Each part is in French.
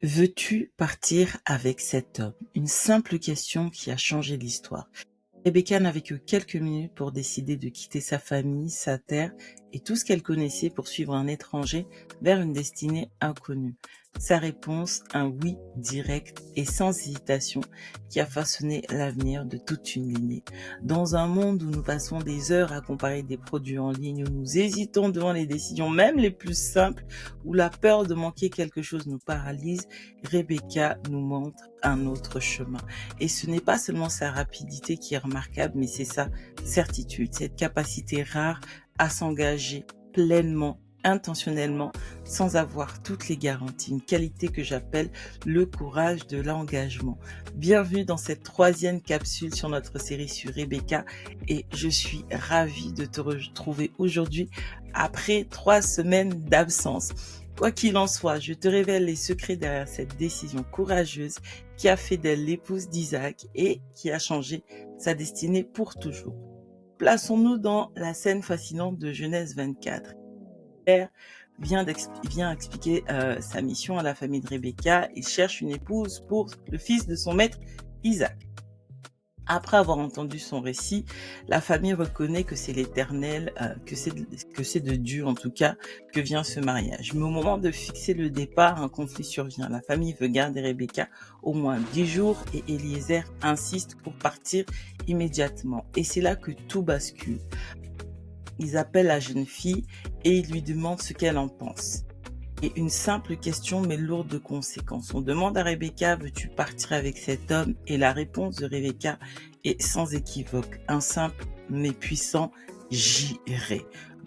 Veux-tu partir avec cet homme? Une simple question qui a changé l'histoire. Rebecca n'avait que quelques minutes pour décider de quitter sa famille, sa terre et tout ce qu'elle connaissait pour suivre un étranger vers une destinée inconnue. Sa réponse, un oui direct et sans hésitation qui a façonné l'avenir de toute une lignée. Dans un monde où nous passons des heures à comparer des produits en ligne, où nous hésitons devant les décisions, même les plus simples, où la peur de manquer quelque chose nous paralyse, Rebecca nous montre un autre chemin. Et ce n'est pas seulement sa rapidité qui est remarquable, mais c'est sa certitude, cette capacité rare à s'engager pleinement, intentionnellement, sans avoir toutes les garanties. Une qualité que j'appelle le courage de l'engagement. Bienvenue dans cette 3e capsule sur notre série sur Rebecca et je suis ravie de te retrouver aujourd'hui après 3 semaines d'absence. Quoi qu'il en soit, je te révèle les secrets derrière cette décision courageuse qui a fait d'elle l'épouse d'Isaac et qui a changé sa destinée pour toujours. Plaçons-nous dans la scène fascinante de Genèse 24. Père vient expliquer sa mission à la famille de Rebecca. Il cherche une épouse pour le fils de son maître Isaac. Après avoir entendu son récit, la famille reconnaît que c'est l'Éternel, que c'est de Dieu en tout cas, que vient ce mariage. Mais au moment de fixer le départ, un conflit survient. La famille veut garder Rebecca au moins 10 jours et Eliezer insiste pour partir immédiatement. Et c'est là que tout bascule. Ils appellent la jeune fille et ils lui demandent ce qu'elle en pense. Et une simple question mais lourde de conséquences. On demande à Rebecca, veux-tu partir avec cet homme? Et la réponse de Rebecca est sans équivoque. Un simple mais puissant, j'irai.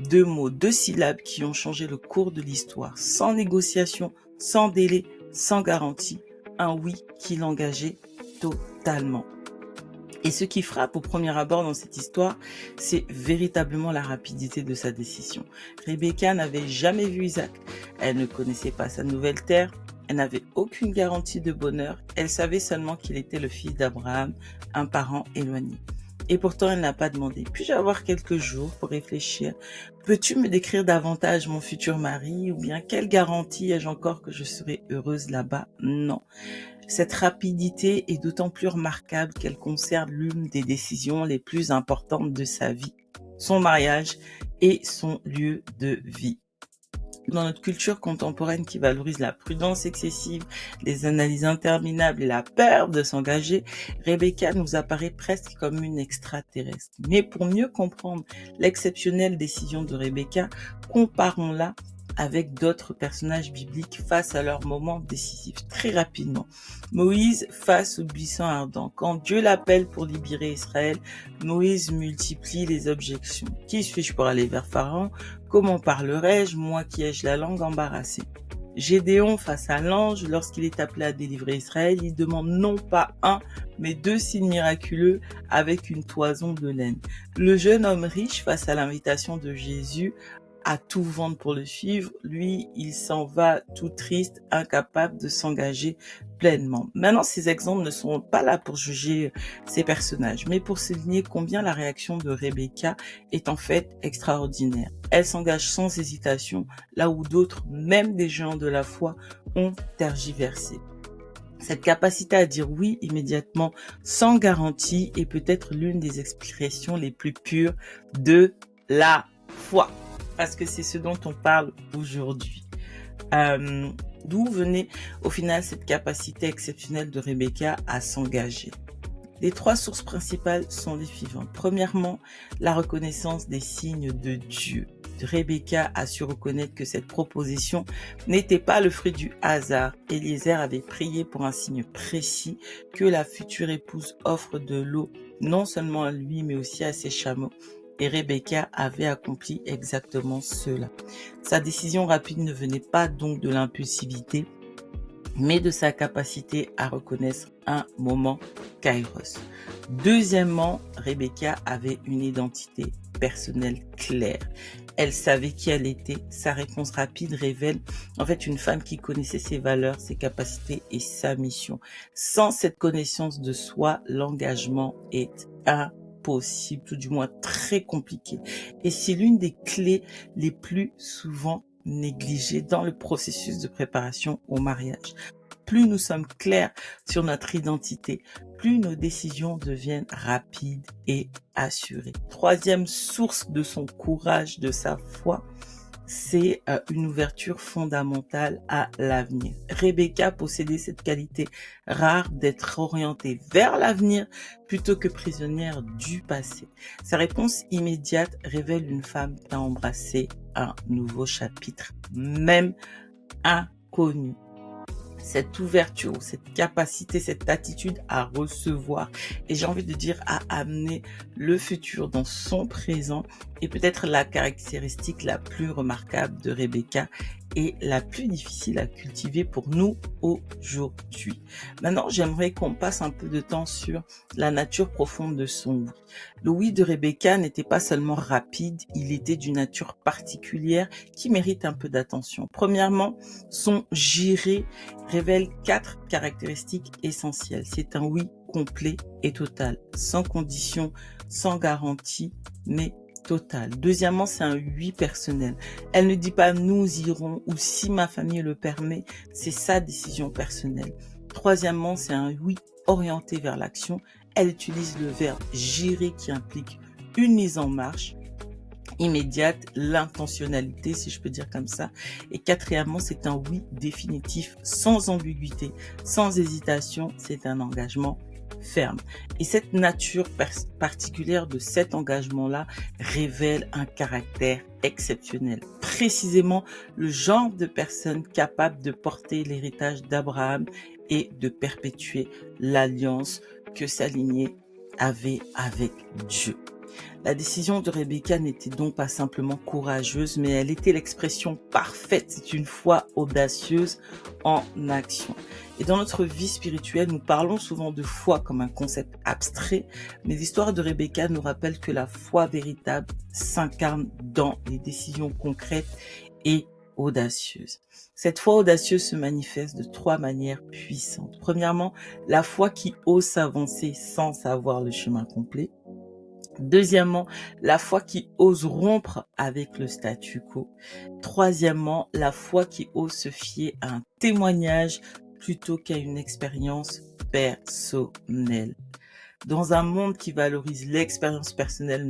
2 mots, 2 syllabes qui ont changé le cours de l'histoire. Sans négociation, sans délai, sans garantie. Un oui qui l'engageait totalement. Et ce qui frappe au premier abord dans cette histoire, c'est véritablement la rapidité de sa décision. Rebecca n'avait jamais vu Isaac. Elle ne connaissait pas sa nouvelle terre. Elle n'avait aucune garantie de bonheur. Elle savait seulement qu'il était le fils d'Abraham, un parent éloigné. Et pourtant, elle n'a pas demandé. Puis-je avoir quelques jours pour réfléchir? Peux-tu me décrire davantage mon futur mari? Ou bien quelle garantie ai-je encore que je serai heureuse là-bas? Non. Cette rapidité est d'autant plus remarquable qu'elle concerne l'une des décisions les plus importantes de sa vie, son mariage et son lieu de vie. Dans notre culture contemporaine qui valorise la prudence excessive, les analyses interminables et la peur de s'engager, Rebecca nous apparaît presque comme une extraterrestre. Mais pour mieux comprendre l'exceptionnelle décision de Rebecca, comparons-la avec d'autres personnages bibliques face à leur moment décisif. Très rapidement, Moïse face au buisson ardent. Quand Dieu l'appelle pour libérer Israël, Moïse multiplie les objections. Qui suis-je pour aller vers Pharaon? Comment parlerai-je, moi qui ai-je la langue embarrassée? Gédéon face à l'ange, lorsqu'il est appelé à délivrer Israël, il demande non pas 1, mais 2 signes miraculeux avec une toison de laine. Le jeune homme riche face à l'invitation de Jésus à tout vendre pour le suivre, lui, il s'en va tout triste, incapable de s'engager pleinement. Maintenant, ces exemples ne sont pas là pour juger ces personnages, mais pour souligner combien la réaction de Rebecca est en fait extraordinaire. Elle s'engage sans hésitation, là où d'autres, même des géants de la foi, ont tergiversé. Cette capacité à dire oui immédiatement, sans garantie, est peut-être l'une des expressions les plus pures de la foi. Parce que c'est ce dont on parle aujourd'hui. D'où venait au final cette capacité exceptionnelle de Rebecca à s'engager? Les 3 sources principales sont les suivantes. Premièrement, la reconnaissance des signes de Dieu. Rebecca a su reconnaître que cette proposition n'était pas le fruit du hasard. Eliezer avait prié pour un signe précis, que la future épouse offre de l'eau, non seulement à lui, mais aussi à ses chameaux. Et Rebecca avait accompli exactement cela. Sa décision rapide ne venait pas donc de l'impulsivité, mais de sa capacité à reconnaître un moment kairos. Deuxièmement, Rebecca avait une identité personnelle claire. Elle savait qui elle était. Sa réponse rapide révèle en fait une femme qui connaissait ses valeurs, ses capacités et sa mission. Sans cette connaissance de soi, l'engagement est impossible, tout du moins très compliqué. Et c'est l'une des clés les plus souvent négligées dans le processus de préparation au mariage. plus nous sommes clairs sur notre identité, plus nos décisions deviennent rapides et assurées. Troisième source de son courage, de sa foi, c'est une ouverture fondamentale à l'avenir. Rebecca possédait cette qualité rare d'être orientée vers l'avenir plutôt que prisonnière du passé. Sa réponse immédiate révèle une femme qui a embrassé un nouveau chapitre, même inconnu. Cette ouverture, cette capacité, cette attitude à recevoir, et j'ai envie de dire à amener le futur dans son présent, est peut-être la caractéristique la plus remarquable de Rebecca et la plus difficile à cultiver pour nous aujourd'hui. Maintenant, j'aimerais qu'on passe un peu de temps sur la nature profonde de son oui. Le oui de Rebecca n'était pas seulement rapide, il était d'une nature particulière qui mérite un peu d'attention. Premièrement, son j'irai révèle 4 caractéristiques essentielles. C'est un oui complet et total, sans condition, sans garantie, mais total. Deuxièmement, c'est un oui personnel. Elle ne dit pas nous irons ou si ma famille le permet, c'est sa décision personnelle. Troisièmement, c'est un oui orienté vers l'action. Elle utilise le verbe j'irai qui implique une mise en marche immédiate, l'intentionnalité, si je peux dire comme ça. Et quatrièmement, c'est un oui définitif, sans ambiguïté, sans hésitation. C'est un engagement ferme. Et cette nature particulière de cet engagement-là révèle un caractère exceptionnel. Précisément le genre de personne capable de porter l'héritage d'Abraham et de perpétuer l'alliance que sa lignée avait avec Dieu. La décision de Rebecca n'était donc pas simplement courageuse, mais elle était l'expression parfaite. C'est une foi audacieuse en action. Et dans notre vie spirituelle, nous parlons souvent de foi comme un concept abstrait, mais l'histoire de Rebecca nous rappelle que la foi véritable s'incarne dans les décisions concrètes et audacieuses. Cette foi audacieuse se manifeste de 3 manières puissantes. Premièrement, la foi qui ose s'avancer sans savoir le chemin complet. Deuxièmement, la foi qui ose rompre avec le statu quo. Troisièmement, la foi qui ose se fier à un témoignage plutôt qu'à une expérience personnelle. Dans un monde qui valorise l'expérience personnelle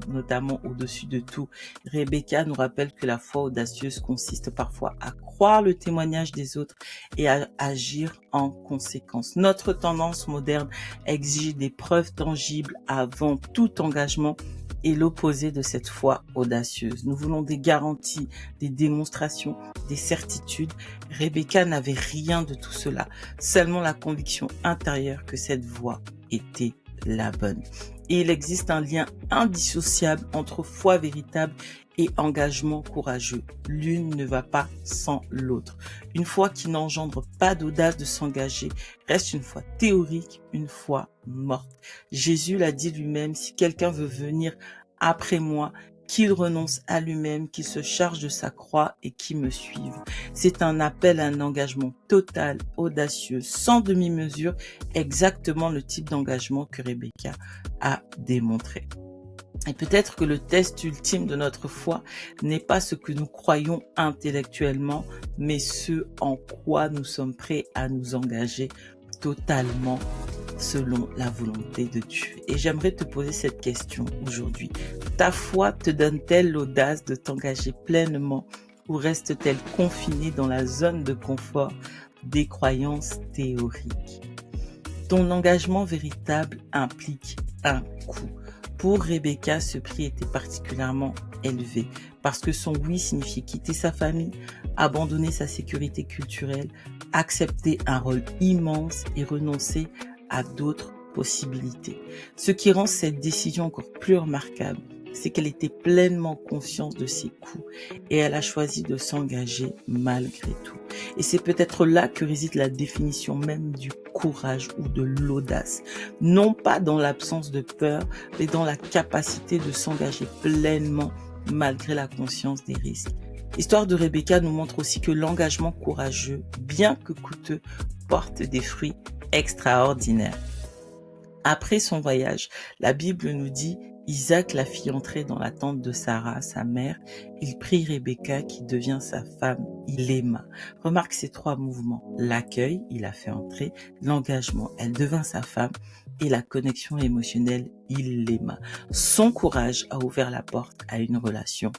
notamment au-dessus de tout, Rebecca nous rappelle que la foi audacieuse consiste parfois à croire le témoignage des autres et à agir en conséquence. Notre tendance moderne exige des preuves tangibles avant tout engagement et l'opposé de cette foi audacieuse. Nous voulons des garanties, des démonstrations, des certitudes. Rebecca n'avait rien de tout cela, seulement la conviction intérieure que cette voie était la bonne. Et il existe un lien indissociable entre foi véritable et engagement courageux. L'une ne va pas sans l'autre. Une foi qui n'engendre pas d'audace de s'engager reste une foi théorique, une foi morte. Jésus l'a dit lui-même, si quelqu'un veut venir après moi, qu'il renonce à lui-même, qu'il se charge de sa croix et qu'il me suive. C'est un appel à un engagement total, audacieux, sans demi-mesure, exactement le type d'engagement que Rebecca a démontré. Et peut-être que le test ultime de notre foi n'est pas ce que nous croyons intellectuellement, mais ce en quoi nous sommes prêts à nous engager totalement selon la volonté de Dieu. Et j'aimerais te poser cette question aujourd'hui. Ta foi te donne-t-elle l'audace de t'engager pleinement ou reste-t-elle confinée dans la zone de confort des croyances théoriques? Ton engagement véritable implique un coût. Pour Rebecca, ce prix était particulièrement élevé parce que son oui signifiait quitter sa famille, abandonner sa sécurité culturelle, accepter un rôle immense et renoncer à d'autres possibilités. Ce qui rend cette décision encore plus remarquable, c'est qu'elle était pleinement consciente de ses coûts et elle a choisi de s'engager malgré tout. Et c'est peut-être là que réside la définition même du courage ou de l'audace. Non pas dans l'absence de peur, mais dans la capacité de s'engager pleinement malgré la conscience des risques. L'histoire de Rebecca nous montre aussi que l'engagement courageux, bien que coûteux, porte des fruits extraordinaires. Après son voyage, la Bible nous dit Isaac la fit entrer dans la tente de Sarah, sa mère. Il prit Rebecca qui devient sa femme. Il l'aima. Remarque ces 3 mouvements. L'accueil, il a fait entrer. L'engagement, elle devint sa femme. Et la connexion émotionnelle, il l'aima. Son courage a ouvert la porte à une relation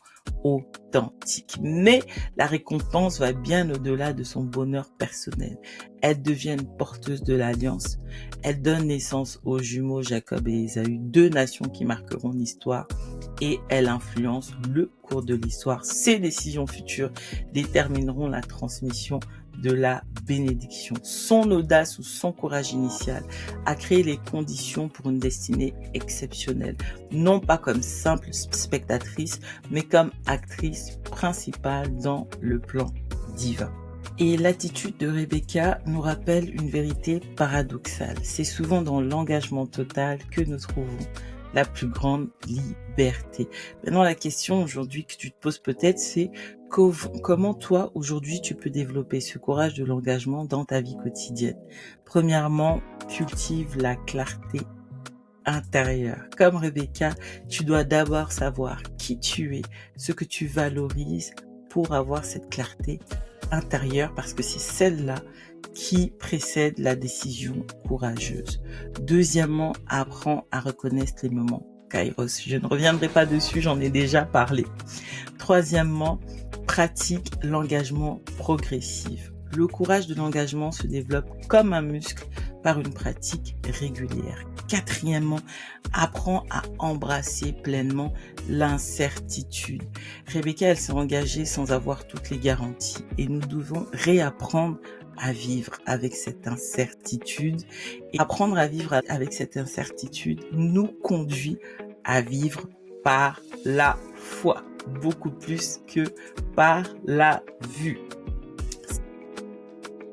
authentique. Mais la récompense va bien au-delà de son bonheur personnel. Elle devient une porteuse de l'alliance. Elle donne naissance aux jumeaux Jacob et Ésaü, 2 nations qui marqueront l'histoire, et elle influence le cours de l'histoire. Ses décisions futures détermineront la transmission de la bénédiction. Son audace ou son courage initial a créé les conditions pour une destinée exceptionnelle, non pas comme simple spectatrice, mais comme actrice principale dans le plan divin. Et l'attitude de Rebecca nous rappelle une vérité paradoxale. C'est souvent dans l'engagement total que nous trouvons la plus grande liberté. Maintenant, la question aujourd'hui que tu te poses peut-être, c'est comment toi, aujourd'hui, tu peux développer ce courage de l'engagement dans ta vie quotidienne. Premièrement, cultive la clarté intérieure. Comme Rebecca, tu dois d'abord savoir qui tu es, ce que tu valorises pour avoir cette clarté intérieure, parce que c'est celle-là qui précède la décision courageuse. Deuxièmement, apprends à reconnaître les moments Kairos. Je ne reviendrai pas dessus, j'en ai déjà parlé. Troisièmement, pratique l'engagement progressif. Le courage de l'engagement se développe comme un muscle par une pratique régulière. Quatrièmement, apprends à embrasser pleinement l'incertitude. Rebecca, elle s'est engagée sans avoir toutes les garanties et nous devons réapprendre à vivre avec cette incertitude. Et apprendre à vivre avec cette incertitude nous conduit à vivre par la foi, beaucoup plus que par la vue.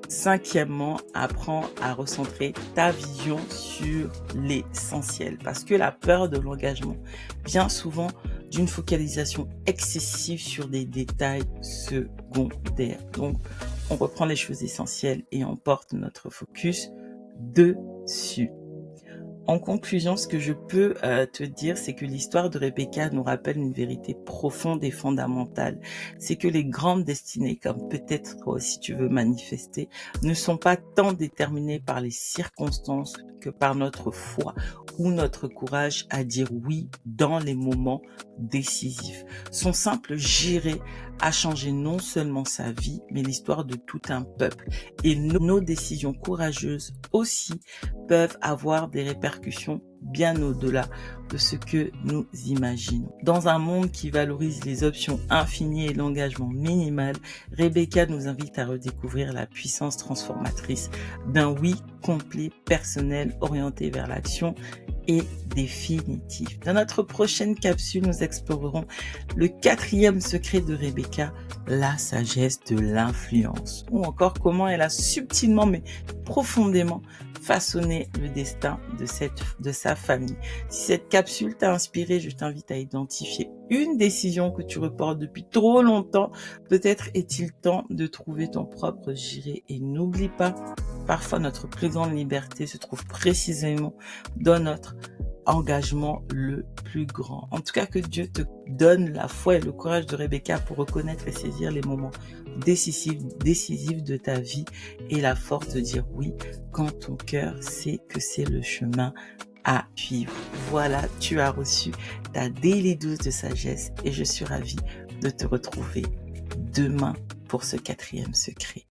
Cinquièmement, apprends à recentrer ta vision sur l'essentiel, parce que la peur de l'engagement vient souvent d'une focalisation excessive sur des détails secondaires. Donc, on reprend les choses essentielles et on porte notre focus dessus. En conclusion, ce que je peux te dire, c'est que l'histoire de Rebecca nous rappelle une vérité profonde et fondamentale. C'est que les grandes destinées, comme peut-être toi aussi tu veux manifester, ne sont pas tant déterminées par les circonstances que par notre foi ou notre courage à dire oui dans les moments décisifs. Son simple gérer a changé non seulement sa vie, mais l'histoire de tout un peuple. Et nos décisions courageuses aussi peuvent avoir des répercussions bien au-delà de ce que nous imaginons. Dans un monde qui valorise les options infinies et l'engagement minimal, Rebecca nous invite à redécouvrir la puissance transformatrice d'un oui complet, personnel, orienté vers l'action et définitif. Dans notre prochaine capsule, nous explorerons le 4e secret de Rebecca, la sagesse de l'influence, ou encore comment elle a subtilement mais profondément façonné le destin de sa famille. Si cette capsule t'a inspiré, je t'invite à identifier une décision que tu reportes depuis trop longtemps. Peut-être est-il temps de trouver ton propre giret. Et n'oublie pas, parfois notre plus grande liberté se trouve précisément dans notre engagement le plus grand. En tout cas, que Dieu te donne la foi et le courage de Rebecca pour reconnaître et saisir les moments décisifs de ta vie et la force de dire oui quand ton cœur sait que c'est le chemin à suivre. Voilà, tu as reçu ta daily dose de sagesse et je suis ravie de te retrouver demain pour ce 4e secret.